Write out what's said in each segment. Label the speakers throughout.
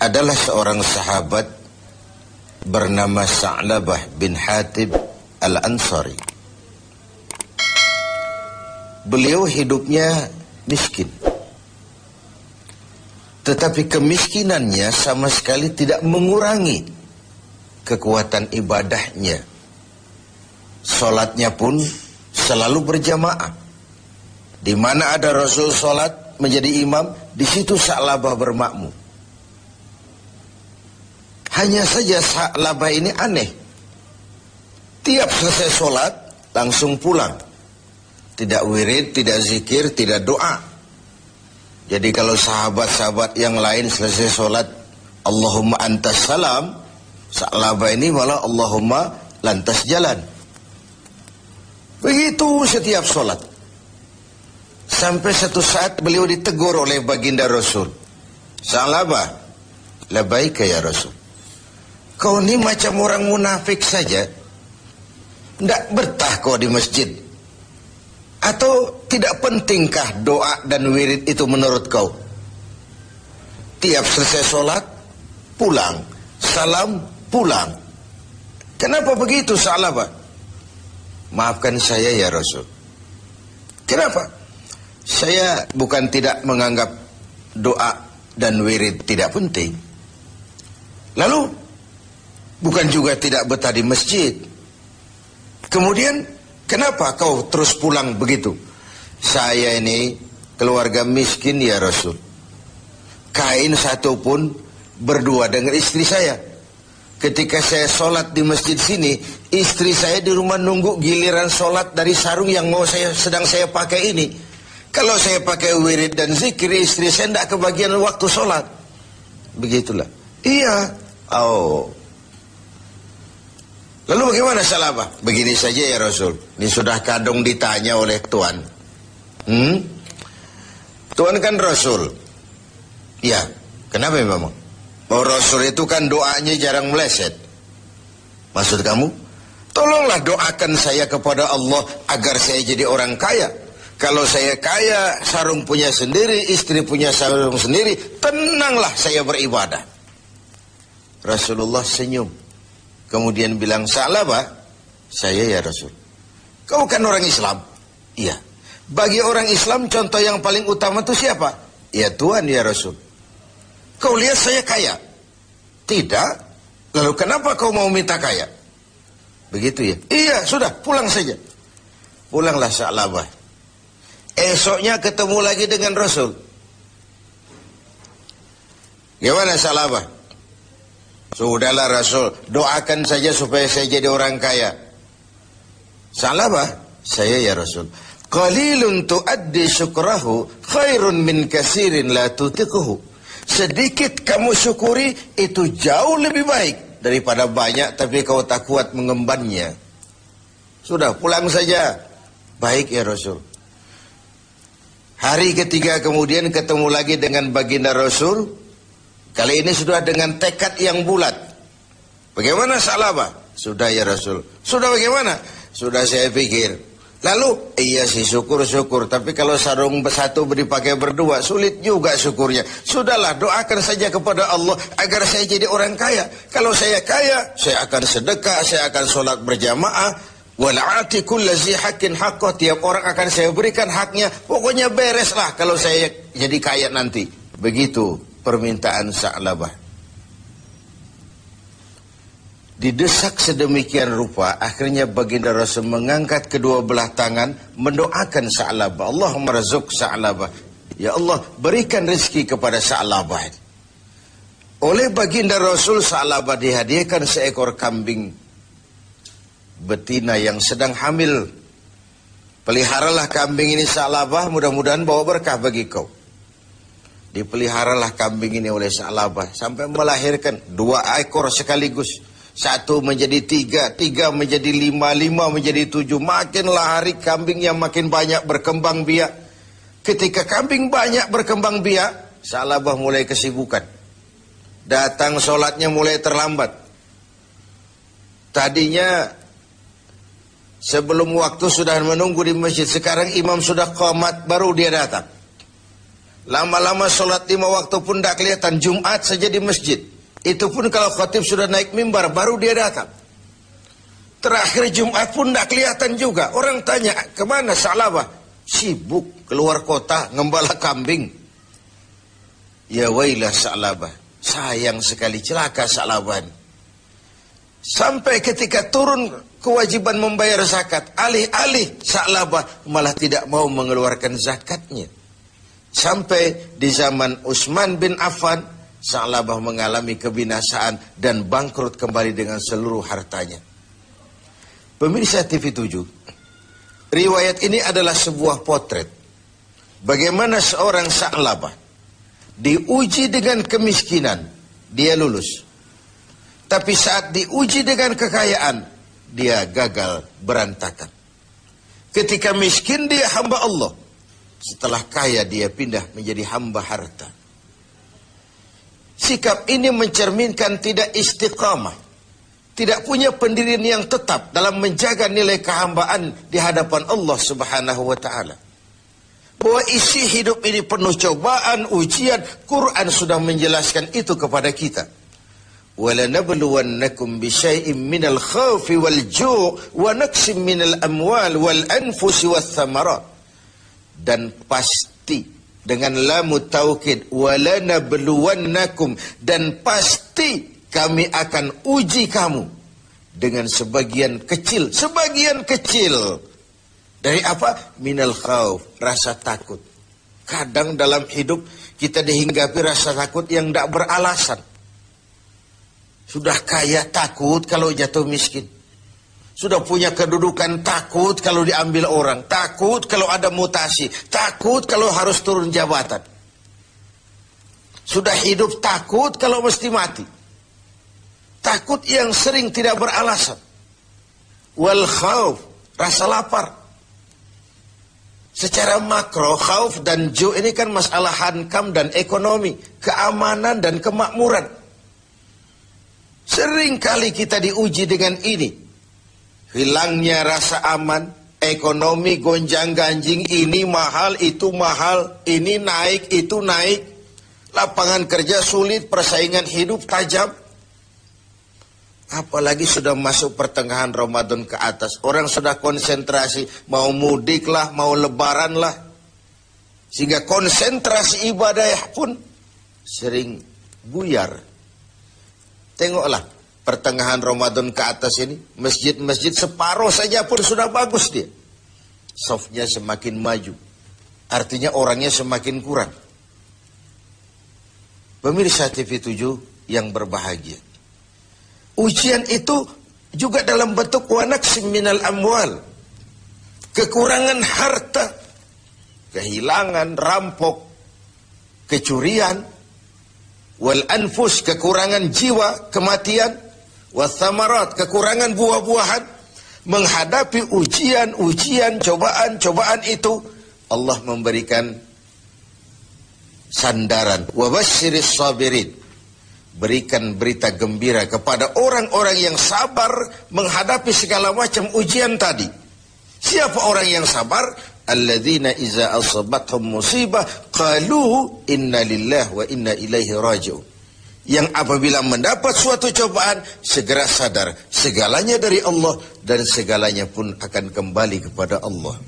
Speaker 1: adalah seorang sahabat bernama Sa'labah bin Hatib Al-Ansari. Beliau hidupnya miskin, tetapi kemiskinannya sama sekali tidak mengurangi kekuatan ibadahnya. Salatnya pun selalu berjamaah. Di mana ada Rasul salat menjadi imam, di situ Sa'labah bermakmum. Hanya saja Sa'labah ini aneh. Tiap selesai salat langsung pulang. Tidak wirid, tidak zikir, tidak doa. Jadi kalau sahabat-sahabat yang lain selesai salat Allahumma antas salam, Sa'labah ini malah Allahumma lantas jalan. Begitu setiap salat. Sampai satu saat beliau ditegur oleh baginda Rasul. Sa'labah, labaika ya Rasul. Kau ini macam orang munafik saja. Tidak betah kau di masjid. Atau tidak pentingkah doa dan wirid itu menurut kau? Tiap selesai sholat, pulang. Salam, pulang. Kenapa begitu Sa'labah? Maafkan saya ya Rasul. Kenapa? Saya bukan tidak menganggap doa dan wirid tidak penting. Lalu, bukan juga tidak betah di masjid. Kemudian, kenapa kau terus pulang begitu? Saya ini keluarga miskin ya Rasul. Kain satu pun berdua dengan istri saya. Ketika saya sholat di masjid sini, istri saya di rumah nunggu giliran sholat dari sarung yang sedang saya pakai ini. Kalau saya pakai wirid dan zikir, istri saya tidak kebagian waktu sholat. Begitulah. Iya. Oh. Lalu bagaimana Sa'labah? Begini saja ya Rasul. Ini sudah kadung ditanya oleh Tuhan. Tuhan kan Rasul. Ya, kenapa memang? Oh, Rasul itu kan doanya jarang meleset. Maksud kamu? Tolonglah doakan saya kepada Allah agar saya jadi orang kaya. Kalau saya kaya, sarung punya sendiri, istri punya sarung sendiri, tenanglah saya beribadah. Rasulullah senyum. Kemudian bilang, Sa'labah, saya ya Rasul. Kau kan orang Islam? Iya. Bagi orang Islam, contoh yang paling utama itu siapa? Ya Tuhan ya Rasul. Kau lihat saya kaya? Tidak. Lalu kenapa kau mau minta kaya? Begitu ya? Iya, sudah, pulang saja. Pulanglah Sa'labah. Esoknya ketemu lagi dengan Rasul. Gimana Sa'labah? Sudahlah Rasul, doakan saja supaya saya jadi orang kaya. Sa'labah, saya ya Rasul. Qalilun tuaddi syukrahu khairun min kasirin la tutiquhu. Sedikit kamu syukuri itu jauh lebih baik daripada banyak tapi kau tak kuat mengembannya. Sudah, pulang saja. Baik ya Rasul. Hari ketiga kemudian ketemu lagi dengan baginda Rasul. Kali ini sudah dengan tekad yang bulat. Bagaimana Sa'labah? Sudah ya Rasul. Sudah bagaimana? Sudah saya pikir. Lalu, iya sih syukur-syukur. Tapi kalau sarung satu dipakai berdua, sulit juga syukurnya. Sudahlah, doakan saja kepada Allah agar saya jadi orang kaya. Kalau saya kaya, saya akan sedekah, saya akan sholat berjamaah. Wal'ati kullazi haqqin haqqah. Tiap orang akan saya berikan haknya. Pokoknya bereslah kalau saya jadi kaya nanti. Begitu permintaan Sa'labah. Didesak sedemikian rupa, akhirnya baginda Rasul mengangkat kedua belah tangan, mendoakan Sa'labah. Allahumma razuk Sa'labah. Ya Allah, berikan rezeki kepada Sa'labah. Oleh baginda Rasul, Sa'labah dihadiahkan seekor kambing betina yang sedang hamil. Peliharalah kambing ini Sa'labah, mudah-mudahan bawa berkah bagi kau. Dipeliharalah kambing ini oleh Sa'labah sampai melahirkan 2 ekor sekaligus. 1 menjadi 3, 3 menjadi 5, 5 menjadi 7. Makinlah hari kambingnya makin banyak berkembang biak. Ketika kambing banyak berkembang biak, Sa'labah mulai kesibukan. Datang sholatnya mulai terlambat. Tadinya sebelum waktu sudah menunggu di masjid. Sekarang imam sudah qamat baru dia datang. Lama-lama sholat 5 waktu pun tidak kelihatan. Jumat saja di masjid. Itu pun kalau khatib sudah naik mimbar, baru dia datang. Terakhir Jumat pun tidak kelihatan juga. Orang tanya, kemana Sa'labah? Sibuk keluar kota, ngembala kambing. Ya wailah Sa'labah. Sayang sekali, celaka Sa'labah. Sampai ketika turun kewajiban membayar zakat, alih-alih Sa'labah malah tidak mau mengeluarkan zakatnya. Sampai di zaman Utsman bin Affan, Sa'labah mengalami kebinasaan dan bangkrut kembali dengan seluruh hartanya. Pemirsa TV7, riwayat ini adalah sebuah potret bagaimana seorang Sa'labah diuji dengan kemiskinan, dia lulus. Tapi saat diuji dengan kekayaan, dia gagal, berantakan. Ketika miskin dia hamba Allah, setelah kaya dia pindah menjadi hamba harta. Sikap ini mencerminkan tidak istiqamah, tidak punya pendirian yang tetap dalam menjaga nilai kehambaan di hadapan Allah Subhanahu wa taala. Bahwa isi hidup ini penuh cobaan, ujian, Quran sudah menjelaskan itu kepada kita. وَلَنَبْلُوَنَّكُمْ بِشَيْءٍ مِّنَ الْخَوْفِ وَالْجُوعِ وَنَقْصٍ مِّنَ الْأَمْوَالِ وَالْأَنفُسِ وَالثَّمَرَاتِ. Dan pasti, dengan lamu taukid, وَلَنَبْلُوَنَّكُمْ, dan pasti kami akan uji kamu dengan sebagian kecil dari apa? Minal khauf, rasa takut. Kadang dalam hidup kita dihinggapi rasa takut yang tidak beralasan. Sudah kaya takut kalau jatuh miskin. Sudah punya kedudukan takut kalau diambil orang. Takut kalau ada mutasi. Takut kalau harus turun jabatan. Sudah hidup takut kalau mesti mati. Takut yang sering tidak beralasan. Wal khauf, rasa lapar. Secara makro, khauf dan ju' ini kan masalah hankam dan ekonomi, keamanan dan kemakmuran. Sering kali kita diuji dengan ini. Hilangnya rasa aman, ekonomi gonjang-ganjing, ini mahal, itu mahal, ini naik, itu naik. Lapangan kerja sulit, persaingan hidup tajam. Apalagi sudah masuk pertengahan Ramadan ke atas. Orang sudah konsentrasi, mau mudik lah, mau lebaran lah. Sehingga konsentrasi ibadah pun sering buyar. Tengoklah, pertengahan Ramadan ke atas ini, masjid-masjid separuh saja pun sudah bagus dia. Softnya semakin maju. Artinya orangnya semakin kurang. Pemirsa TV7 yang berbahagia. Ujian itu juga dalam bentuk wanaksim minal amwal. Kekurangan harta, kehilangan, rampok, kecurian. Wal anfus, kekurangan jiwa, kematian. Wathamarat, kekurangan buah-buahan. Menghadapi ujian-ujian, cobaan-cobaan itu, Allah memberikan sandaran. Wabasyiris sabirin, berikan berita gembira kepada orang-orang yang sabar menghadapi segala macam ujian tadi. Siapa orang yang sabar? Alladzina iza asabathum musibah qalu inna lillahi wa inna ilaihi raji'un. Yang apabila mendapat suatu cobaan segera sadar segalanya dari Allah dan segalanya pun akan kembali kepada Allah.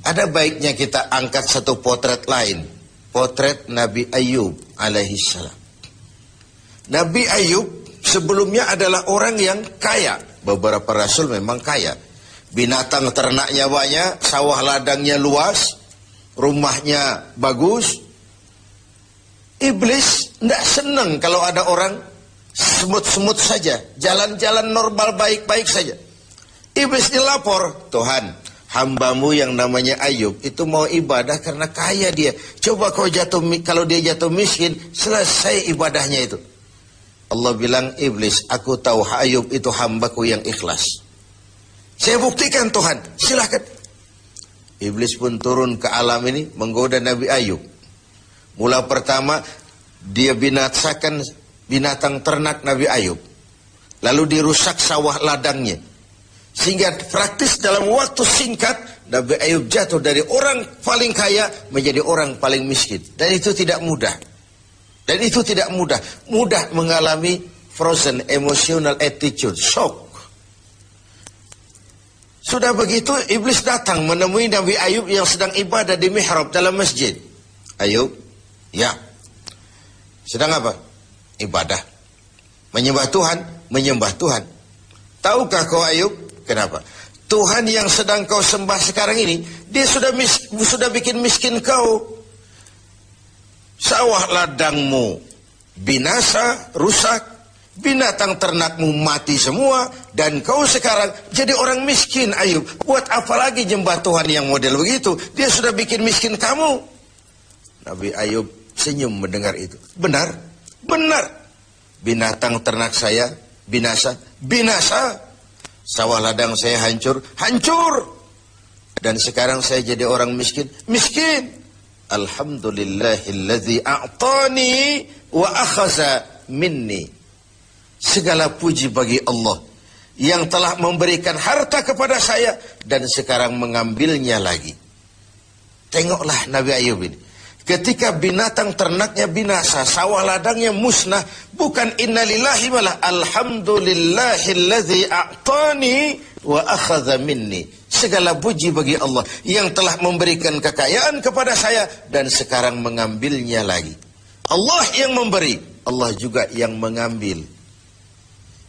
Speaker 1: Ada baiknya kita angkat satu potret lain, potret Nabi Ayub alaihissalam. Nabi Ayub sebelumnya adalah orang yang kaya. Beberapa rasul memang kaya. Binatang ternaknya banyak, sawah ladangnya luas, rumahnya bagus. Iblis tidak senang kalau ada orang semut-semut saja, jalan-jalan normal baik-baik saja. Iblis dilapor, Tuhan, hambamu yang namanya Ayub itu mau ibadah karena kaya dia. Coba kalau dia jatuh miskin, selesai ibadahnya itu. Allah bilang, Iblis, aku tahu Ayub itu hambaku yang ikhlas. Saya buktikan Tuhan, silakan. Iblis pun turun ke alam ini menggoda Nabi Ayub. Mula pertama dia binasakan binatang ternak Nabi Ayub. Lalu dirusak sawah ladangnya. Sehingga praktis dalam waktu singkat Nabi Ayub jatuh dari orang paling kaya menjadi orang paling miskin. Dan itu tidak mudah. Dan itu tidak mudah. Mudah mengalami frozen emotional attitude, shock. Sudah begitu iblis datang menemui Nabi Ayub yang sedang ibadah di mihrab dalam masjid. Ayub, ya. Sedang apa? Ibadah. Menyembah Tuhan, menyembah Tuhan. Tahukah kau Ayub? Kenapa? Tuhan yang sedang kau sembah sekarang ini, dia sudah bikin miskin kau. Sawah ladangmu binasa, rusak. Binatang ternakmu mati semua. Dan kau sekarang jadi orang miskin Ayub. Buat apa lagi nyembah Tuhan yang model begitu? Dia sudah bikin miskin kamu. Nabi Ayub senyum mendengar itu. Benar, benar. Binatang ternak saya binasa, binasa. Sawah ladang saya hancur, hancur. Dan sekarang saya jadi orang miskin, miskin. Alhamdulillahilladzi a'tani wa akhaza minni. Segala puji bagi Allah yang telah memberikan harta kepada saya dan sekarang mengambilnya lagi. Tengoklah Nabi Ayub ini. Ketika binatang ternaknya binasa, sawah ladangnya musnah, bukan innalillahi malah alhamdulillahilladzi a'tani wa akhadha minni. Segala puji bagi Allah yang telah memberikan kekayaan kepada saya dan sekarang mengambilnya lagi. Allah yang memberi, Allah juga yang mengambil.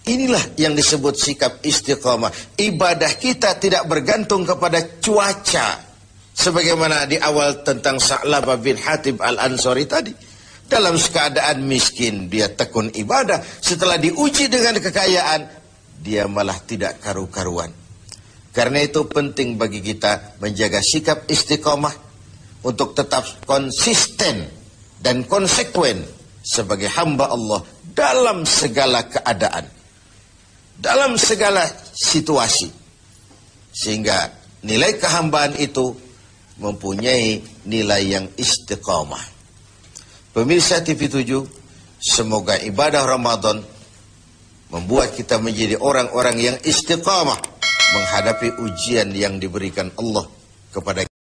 Speaker 1: Inilah yang disebut sikap istiqamah. Ibadah kita tidak bergantung kepada cuaca. Sebagaimana di awal tentang Sa'labah bin Hatib al-Ansari tadi. Dalam keadaan miskin, dia tekun ibadah. Setelah diuji dengan kekayaan, dia malah tidak karu-karuan. Karena itu penting bagi kita menjaga sikap istiqamah untuk tetap konsisten dan konsekuen sebagai hamba Allah dalam segala keadaan, dalam segala situasi, sehingga nilai kehambaan itu mempunyai nilai yang istiqamah. Pemirsa TV7, semoga ibadah Ramadan membuat kita menjadi orang-orang yang istiqamah menghadapi ujian yang diberikan Allah kepada kita.